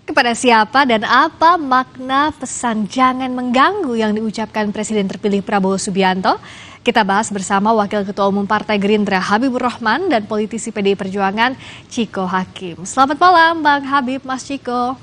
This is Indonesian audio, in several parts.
Kepada siapa dan apa makna pesan jangan mengganggu yang diucapkan Presiden terpilih Prabowo Subianto? Kita bahas bersama Wakil Ketua Umum Partai Gerindra Habibur Rahman dan politisi PDI Perjuangan Chiko Hakim. Selamat malam Bang Habib, Mas Chiko.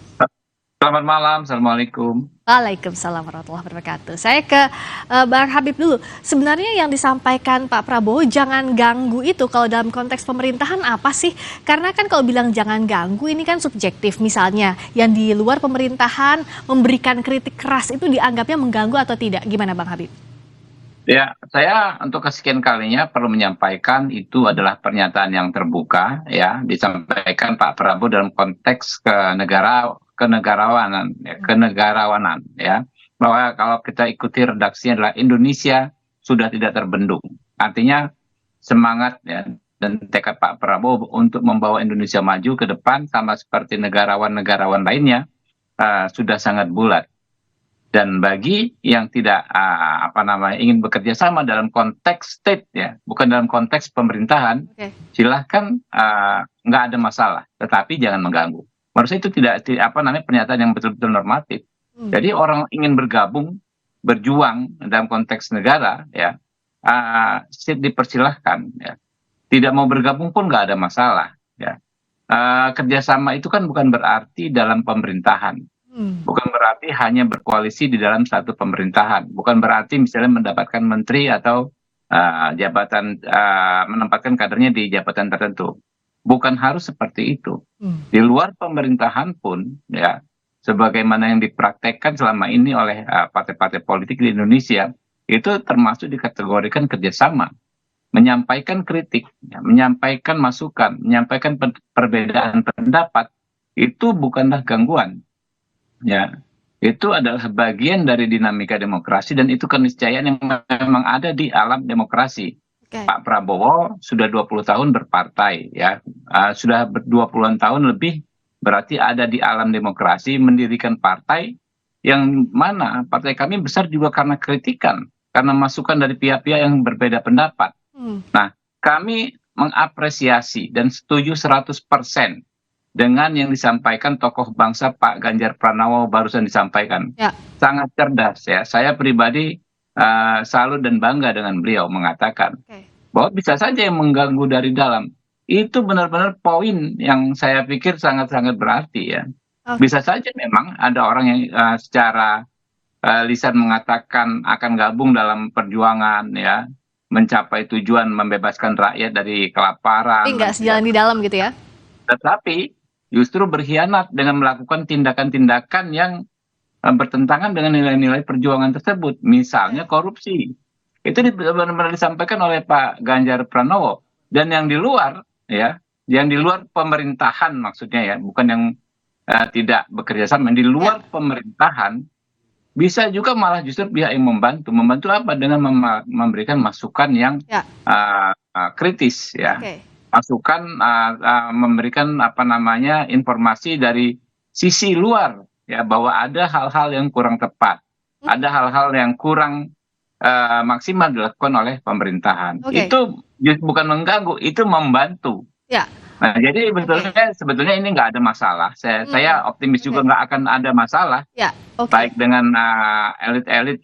Selamat malam, Assalamualaikum. Waalaikumsalam warahmatullahi wabarakatuh. Saya ke Bang Habib dulu. Sebenarnya yang disampaikan Pak Prabowo jangan ganggu itu kalau dalam konteks pemerintahan apa sih? Karena kan kalau bilang jangan ganggu ini kan subjektif. Misalnya yang di luar pemerintahan memberikan kritik keras itu dianggapnya mengganggu atau tidak? Gimana Bang Habib? Ya, saya untuk kesekian kalinya perlu menyampaikan itu adalah pernyataan yang terbuka, ya, disampaikan Pak Prabowo dalam konteks kenegarawanan, ya, bahwa kalau kita ikuti redaksinya adalah Indonesia sudah tidak terbendung. Artinya semangat ya dan tekad Pak Prabowo untuk membawa Indonesia maju ke depan sama seperti negarawan-negarawan lainnya sudah sangat bulat. Dan bagi yang tidak ingin bekerja sama dalam konteks state ya, bukan dalam konteks pemerintahan, silahkan nggak ada masalah, tetapi jangan mengganggu. Menurut saya itu tidak pernyataan yang betul-betul normatif. Jadi orang ingin bergabung, berjuang dalam konteks negara ya, dipersilahkan ya. Tidak mau bergabung pun nggak ada masalah ya. Kerjasama itu kan bukan berarti dalam pemerintahan. Bukan berarti hanya berkoalisi di dalam satu pemerintahan. Bukan berarti misalnya mendapatkan menteri atau jabatan menempatkan kadernya di jabatan tertentu. Bukan harus seperti itu. Di luar pemerintahan pun ya, sebagaimana yang dipraktekkan selama ini oleh partai-partai politik di Indonesia, itu termasuk dikategorikan kerjasama. Menyampaikan kritik, ya, menyampaikan masukan, menyampaikan perbedaan pendapat, itu bukanlah gangguan. Ya, itu adalah bagian dari dinamika demokrasi dan itu keniscayaan yang memang ada di alam demokrasi. Pak Prabowo sudah 20 tahun berpartai ya, sudah 20-an tahun lebih berarti ada di alam demokrasi, mendirikan partai yang mana partai kami besar juga karena kritikan, karena masukan dari pihak-pihak yang berbeda pendapat. Nah, kami mengapresiasi dan setuju 100% dengan yang disampaikan tokoh bangsa Pak Ganjar Pranowo barusan disampaikan. Ya. Sangat cerdas ya. Saya pribadi salut dan bangga dengan beliau mengatakan bahwa bisa saja yang mengganggu dari dalam. Itu benar-benar poin yang saya pikir sangat-sangat berarti ya. Bisa saja memang ada orang yang secara lisan mengatakan akan gabung dalam perjuangan ya, mencapai tujuan membebaskan rakyat dari kelaparan. Tapi nggak sejalan di dalam gitu ya. Tetapi justru berkhianat dengan melakukan tindakan-tindakan yang bertentangan dengan nilai-nilai perjuangan tersebut. Misalnya korupsi. Itu benar-benar disampaikan oleh Pak Ganjar Pranowo. Dan yang di luar, ya, yang di luar pemerintahan maksudnya ya, bukan yang tidak bekerja sama, yang di luar pemerintahan, bisa juga malah justru pihak yang membantu. Membantu apa? Dengan memberikan masukan yang kritis, ya. Masukan memberikan informasi dari sisi luar ya, bahwa ada hal-hal yang kurang tepat, ada hal-hal yang kurang maksimal dilakukan oleh pemerintahan. Itu bukan mengganggu, itu membantu. Nah, jadi sebetulnya ini nggak ada masalah. Saya optimis juga nggak akan ada masalah, baik dengan elit-elit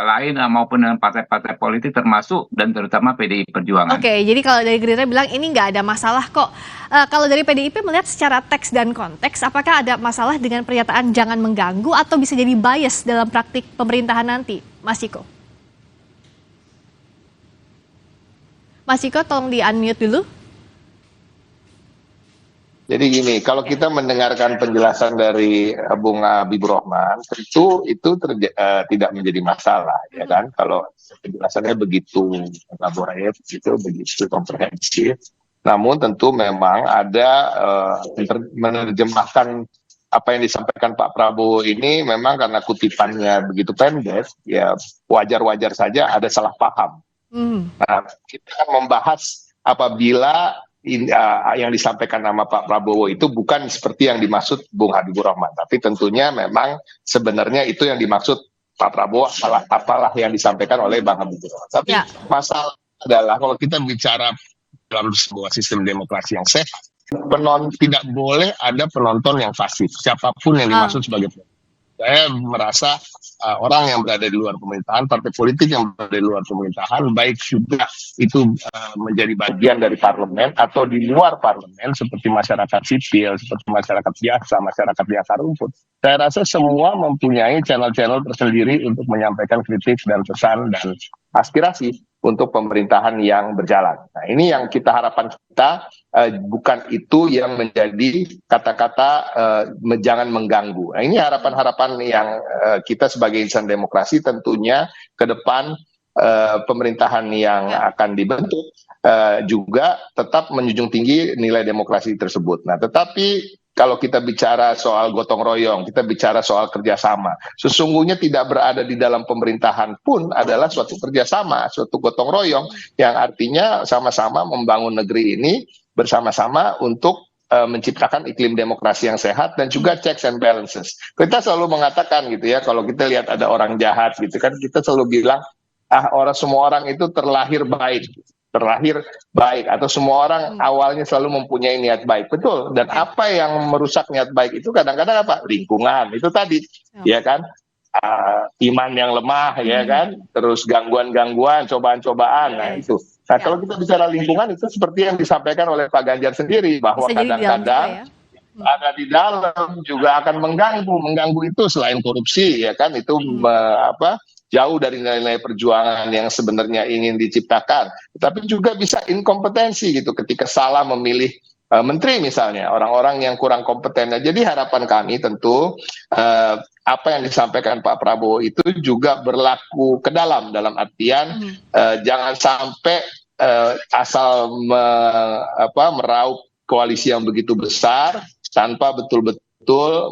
lain maupun dengan partai-partai politik termasuk dan terutama PDI Perjuangan. Jadi kalau dari Gerindra bilang ini nggak ada masalah kok. Kalau dari PDIP melihat secara teks dan konteks, apakah ada masalah dengan pernyataan jangan mengganggu atau bisa jadi bias dalam praktik pemerintahan nanti, Mas Chiko? Mas Chiko, tolong di-unmute dulu. Jadi gini, kalau kita mendengarkan penjelasan dari Bung Habibur Rahman, tentu itu tidak menjadi masalah, ya kan? Kalau penjelasannya begitu elaboratif, begitu komprehensif. Namun tentu memang ada menerjemahkan apa yang disampaikan Pak Prabowo ini memang karena kutipannya begitu pendek, ya wajar-wajar saja ada salah paham. Nah, kita akan membahas apabila yang disampaikan nama Pak Prabowo itu bukan seperti yang dimaksud Bung Habibur Rahman, tapi tentunya memang sebenarnya itu yang dimaksud Pak Prabowo apalah yang disampaikan oleh Bang Habibur Rahman. Tapi masalah adalah kalau kita bicara dalam sebuah sistem demokrasi yang sehat, Tidak boleh ada penonton yang pasif, siapapun yang dimaksud sebagai penonton. Saya merasa orang yang berada di luar pemerintahan, partai politik yang berada di luar pemerintahan, baik juga itu menjadi bagian dari parlemen atau di luar parlemen, seperti masyarakat sipil, seperti masyarakat biasa, masyarakat di akar rumput. Saya rasa semua mempunyai channel-channel tersendiri untuk menyampaikan kritik dan pesan dan aspirasi untuk pemerintahan yang berjalan. Nah, ini yang kita harapan kita, bukan itu yang menjadi kata-kata jangan mengganggu. Nah, ini harapan-harapan yang kita sebagai insan demokrasi tentunya ke depan pemerintahan yang akan dibentuk juga tetap menjunjung tinggi nilai demokrasi tersebut. Nah, tetapi kalau kita bicara soal gotong royong, kita bicara soal kerjasama, sesungguhnya tidak berada di dalam pemerintahan pun adalah suatu kerjasama, suatu gotong royong yang artinya sama-sama membangun negeri ini bersama-sama untuk menciptakan iklim demokrasi yang sehat dan juga checks and balances. Kita selalu mengatakan gitu ya, kalau kita lihat ada orang jahat gitu kan, kita selalu bilang semua orang itu terlahir baik atau semua orang awalnya selalu mempunyai niat baik, betul. Dan apa yang merusak niat baik itu kadang-kadang apa? Lingkungan itu tadi, ya kan? Iman yang lemah, ya kan? Terus gangguan-gangguan, cobaan-cobaan, nah itu. Nah, kalau kita bicara lingkungan itu seperti yang disampaikan oleh Pak Ganjar sendiri, bahwa kadang-kadang ada di dalam juga akan mengganggu itu selain korupsi, ya kan? Itu jauh dari nilai-nilai perjuangan yang sebenarnya ingin diciptakan, tapi juga bisa inkompetensi gitu ketika salah memilih menteri misalnya, orang-orang yang kurang kompeten. Jadi harapan kami tentu apa yang disampaikan Pak Prabowo itu juga berlaku ke dalam artian jangan sampai asal meraup koalisi yang begitu besar tanpa betul-betul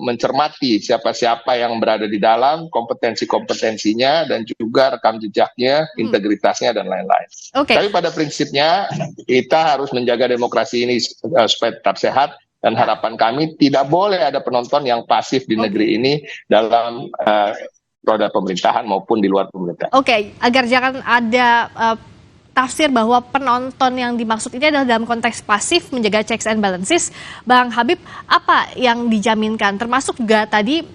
mencermati siapa-siapa yang berada di dalam, kompetensi-kompetensinya, dan juga rekam jejaknya, integritasnya, dan lain-lain. Tapi pada prinsipnya, kita harus menjaga demokrasi ini supaya tetap sehat, dan harapan kami tidak boleh ada penonton yang pasif di negeri ini dalam roda pemerintahan maupun di luar pemerintahan. Agar jangan ada tafsir bahwa penonton yang dimaksud ini adalah dalam konteks pasif menjaga checks and balances. Bang Habib, apa yang dijaminkan? Termasuk juga tadi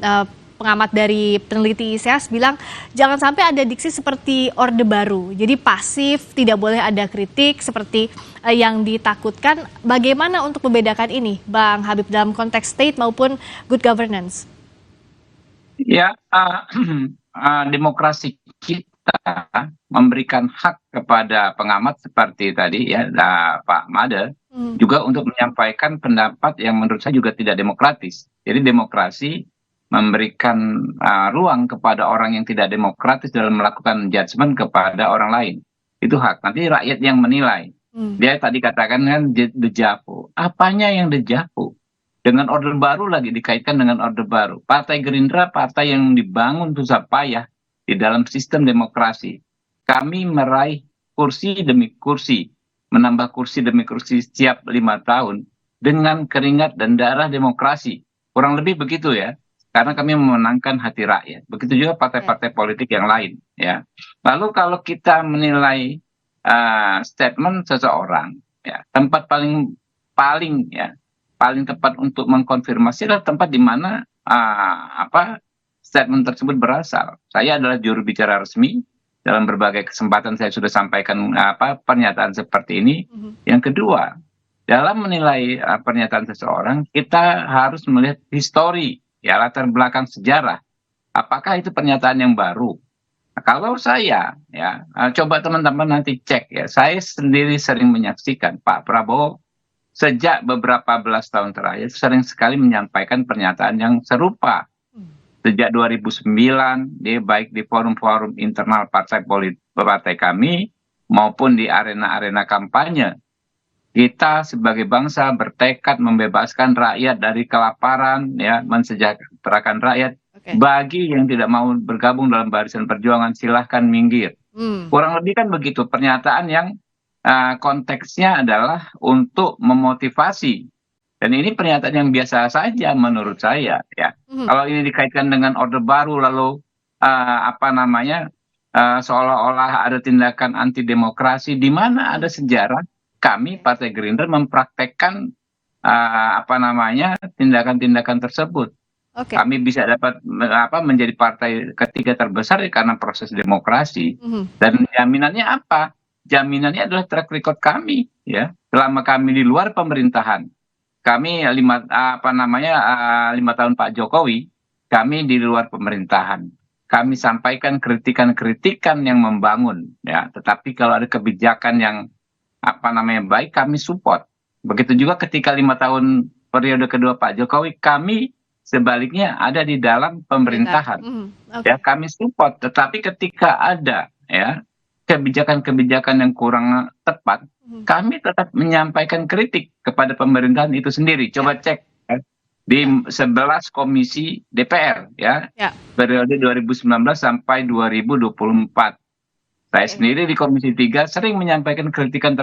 pengamat dari peneliti ISEAS bilang jangan sampai ada diksi seperti Orde Baru. Jadi pasif, tidak boleh ada kritik seperti yang ditakutkan. Bagaimana untuk membedakan ini, Bang Habib, dalam konteks state maupun good governance? Ya, demokrasi kita memberikan hak kepada pengamat seperti tadi ya Pak Made juga untuk menyampaikan pendapat yang menurut saya juga tidak demokratis. Jadi demokrasi memberikan ruang kepada orang yang tidak demokratis dalam melakukan judgement kepada orang lain. Itu hak. Nanti rakyat yang menilai. Dia tadi katakan kan dejavu. Apanya yang dejavu? Dengan Orde Baru lagi dikaitkan dengan Orde Baru. Partai Gerindra partai yang dibangun susah payah di dalam sistem demokrasi. Kami meraih kursi demi kursi, menambah kursi demi kursi setiap 5 tahun dengan keringat dan darah demokrasi. Kurang lebih begitu ya, karena kami memenangkan hati rakyat. Begitu juga partai-partai politik yang lain. Ya. Lalu kalau kita menilai statement seseorang, ya, tempat paling tepat untuk mengkonfirmasi adalah tempat di mana statement tersebut berasal. Saya adalah juru bicara resmi. Dalam berbagai kesempatan saya sudah sampaikan pernyataan seperti ini. Yang kedua, dalam menilai pernyataan seseorang, kita harus melihat histori, ya, latar belakang sejarah. Apakah itu pernyataan yang baru? Nah, kalau saya, ya, coba teman-teman nanti cek ya. Saya sendiri sering menyaksikan Pak Prabowo sejak beberapa belas tahun terakhir sering sekali menyampaikan pernyataan yang serupa. Sejak 2009, dia baik di forum-forum internal partai kami maupun di arena-arena kampanye. Kita sebagai bangsa bertekad membebaskan rakyat dari kelaparan, ya, mensejahterakan rakyat. Bagi yang tidak mau bergabung dalam barisan perjuangan, silahkan minggir. Kurang lebih kan begitu, pernyataan yang konteksnya adalah untuk memotivasi. Dan ini pernyataan yang biasa saja menurut saya, ya. Kalau ini dikaitkan dengan Orde Baru lalu seolah-olah ada tindakan anti demokrasi, di mana ada sejarah kami Partai Gerindra mempraktekkan apa namanya tindakan-tindakan tersebut. Oke. Kami bisa dapat menjadi partai ketiga terbesar ya karena proses demokrasi. Dan jaminannya apa? Jaminannya adalah track record kami, ya. Selama kami di luar pemerintahan, kami 5 tahun Pak Jokowi, kami di luar pemerintahan. Kami sampaikan kritikan-kritikan yang membangun, ya. Tetapi kalau ada kebijakan yang baik, kami support. Begitu juga ketika 5 tahun periode kedua Pak Jokowi, kami sebaliknya ada di dalam pemerintahan, Oke. ya kami support. Tetapi ketika ada ya kebijakan-kebijakan yang kurang tepat, kami tetap menyampaikan kritik kepada pemerintahan itu sendiri. Coba cek ya, di 11 komisi DPR ya, Ya. periode 2019 sampai 2024. Saya sendiri di Komisi 3 sering menyampaikan kritikan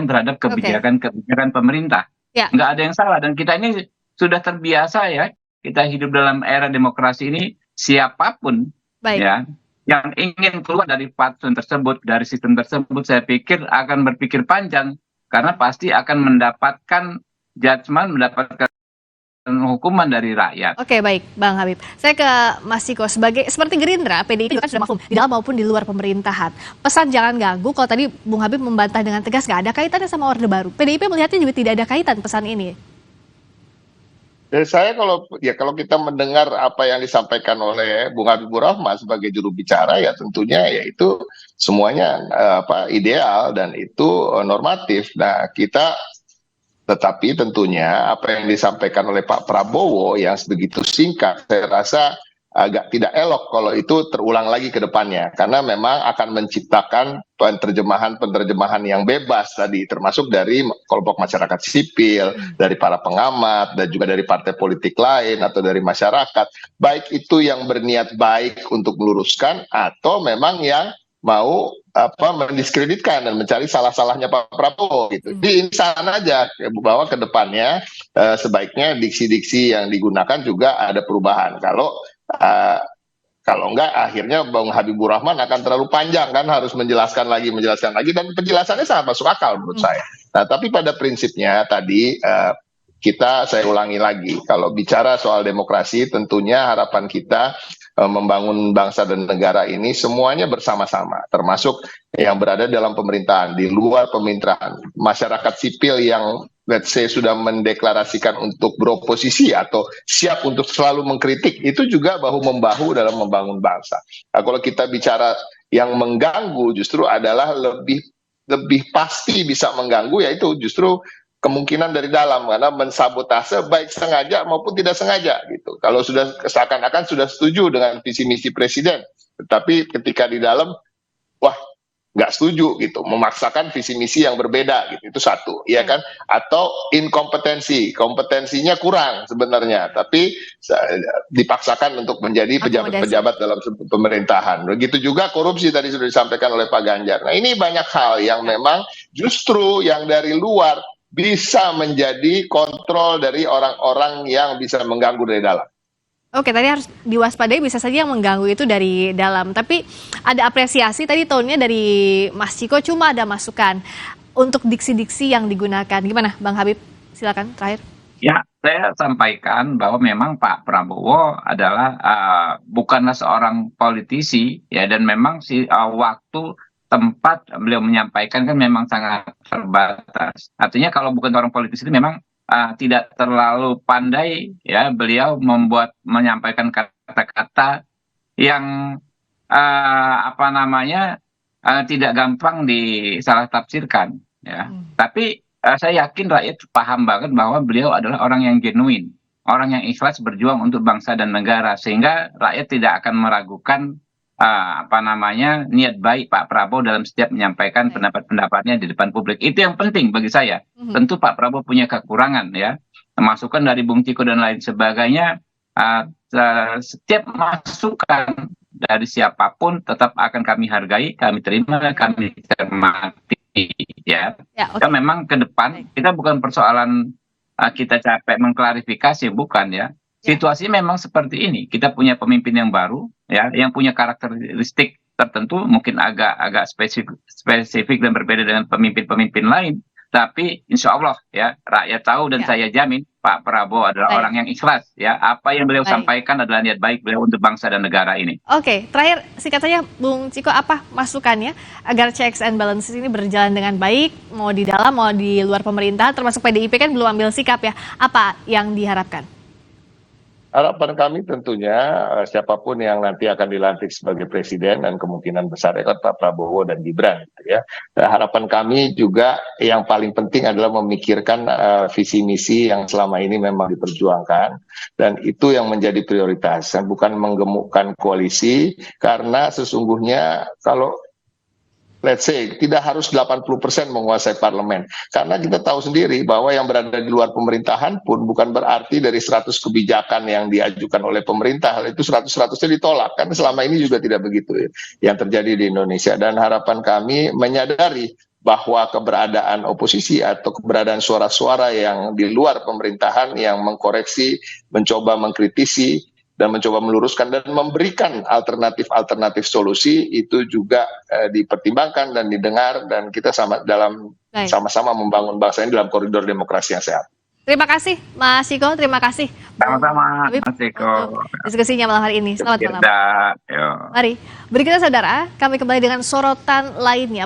terhadap kebijakan-kebijakan pemerintah. Ya. Nggak ada yang salah, dan kita ini sudah terbiasa ya, kita hidup dalam era demokrasi ini, siapapun Baik. ya yang ingin keluar dari patsun tersebut, dari sistem tersebut, saya pikir akan berpikir panjang, karena pasti akan mendapatkan judgement, mendapatkan hukuman dari rakyat. Oke, baik, Bang Habib. Saya ke Mas Ciko, seperti Gerindra, PDIP kan sudah mafhum di dalam maupun di luar pemerintahan. Pesan jangan ganggu, kalau tadi Bung Habib membantah dengan tegas nggak ada kaitannya sama Orde Baru. PDIP melihatnya juga tidak ada kaitan pesan ini. Dari saya kalau kita mendengar apa yang disampaikan oleh Bung Habibur Rahman sebagai juru bicara, ya tentunya yaitu semuanya ideal dan itu normatif. Nah, tetapi tentunya apa yang disampaikan oleh Pak Prabowo yang begitu singkat, saya rasa agak tidak elok kalau itu terulang lagi ke depannya, karena memang akan menciptakan penerjemahan yang bebas tadi, termasuk dari kelompok masyarakat sipil, dari para pengamat, dan juga dari partai politik lain atau dari masyarakat, baik itu yang berniat baik untuk meluruskan atau memang yang mau mendiskreditkan dan mencari salah-salahnya Pak Prabowo gitu. Di sana aja bahwa ke depannya sebaiknya diksi-diksi yang digunakan juga ada perubahan. Kalau enggak, akhirnya Bang Habibur Rahman akan terlalu panjang kan, harus menjelaskan lagi, dan penjelasannya sangat masuk akal menurut saya. Nah, tapi pada prinsipnya tadi saya ulangi lagi, kalau bicara soal demokrasi, tentunya harapan kita membangun bangsa dan negara ini semuanya bersama-sama, termasuk yang berada dalam pemerintahan, di luar pemerintahan, masyarakat sipil yang let's say sudah mendeklarasikan untuk beroposisi atau siap untuk selalu mengkritik, itu juga bahu-membahu dalam membangun bangsa. Nah, kalau kita bicara yang mengganggu justru adalah lebih pasti bisa mengganggu, yaitu justru kemungkinan dari dalam, karena mensabotase baik sengaja maupun tidak sengaja gitu. Kalau sudah seakan-akan sudah setuju dengan visi misi presiden, tetapi ketika di dalam, wah nggak setuju gitu, memaksakan visi misi yang berbeda gitu, itu satu, ya kan? Atau kompetensinya kurang sebenarnya, tapi dipaksakan untuk menjadi pejabat-pejabat dalam pemerintahan. Begitu juga korupsi tadi sudah disampaikan oleh Pak Ganjar. Nah, ini banyak hal yang memang justru yang dari luar bisa menjadi kontrol dari orang-orang yang bisa mengganggu dari dalam. Oke, tadi harus diwaspadai, bisa saja yang mengganggu itu dari dalam. Tapi ada apresiasi, tadi tone-nya dari Mas Ciko, cuma ada masukan untuk diksi-diksi yang digunakan. Gimana Bang Habib? Silakan terakhir. Ya, saya sampaikan bahwa memang Pak Prabowo adalah bukanlah seorang politisi, ya, dan memang waktu tempat beliau menyampaikan kan memang sangat terbatas. Artinya kalau bukan seorang politisi itu memang tidak terlalu pandai ya beliau menyampaikan kata-kata yang tidak gampang disalah tafsirkan ya. Tapi saya yakin rakyat paham banget bahwa beliau adalah orang yang genuine, orang yang ikhlas berjuang untuk bangsa dan negara, sehingga rakyat tidak akan meragukan niat baik Pak Prabowo dalam setiap menyampaikan pendapat-pendapatnya di depan publik. Itu yang penting bagi saya. Tentu Pak Prabowo punya kekurangan ya, masukan dari Bung Ciko dan lain sebagainya. Setiap masukan dari siapapun tetap akan kami hargai, kami terima, kami cermati ya. Kita memang ke depan kita bukan persoalan kita capek mengklarifikasi, bukan ya. Situasi memang seperti ini. Kita punya pemimpin yang baru, ya, yang punya karakteristik tertentu, mungkin agak spesifik dan berbeda dengan pemimpin-pemimpin lain. Tapi insya Allah ya rakyat tahu dan Ya. saya jamin Pak Prabowo adalah Baik. orang yang ikhlas ya. Apa yang beliau Baik. sampaikan adalah niat baik beliau untuk bangsa dan negara ini. Oke, terakhir singkat saja Bung Ciko, apa masukannya agar checks and balances ini berjalan dengan baik, mau di dalam mau di luar pemerintahan, termasuk PDIP kan belum ambil sikap ya. Apa yang diharapkan? Harapan kami tentunya siapapun yang nanti akan dilantik sebagai presiden dan kemungkinan besar itu Pak Prabowo dan Gibran gitu ya. Dan harapan kami juga yang paling penting adalah memikirkan visi misi yang selama ini memang diperjuangkan dan itu yang menjadi prioritas dan bukan menggemukkan koalisi karena sesungguhnya kalau let's say, tidak harus 80% menguasai parlemen. Karena kita tahu sendiri bahwa yang berada di luar pemerintahan pun bukan berarti dari 100 kebijakan yang diajukan oleh pemerintah, hal itu 100-100-nya ditolak. Karena selama ini juga tidak begitu ya, yang terjadi di Indonesia. Dan harapan kami menyadari bahwa keberadaan oposisi atau keberadaan suara-suara yang di luar pemerintahan yang mengkoreksi, mencoba mengkritisi, dan mencoba meluruskan dan memberikan alternatif-alternatif solusi itu juga dipertimbangkan dan didengar dan kita Baik. sama-sama membangun bangsa ini dalam koridor demokrasi yang sehat. Terima kasih Mas Ciko, terima kasih Bung Sama-sama Habib Mas Eko. untuk diskusinya malam hari ini. Selamat malam. Firda, yo. Mari, berikutnya saudara, kami kembali dengan sorotan lainnya.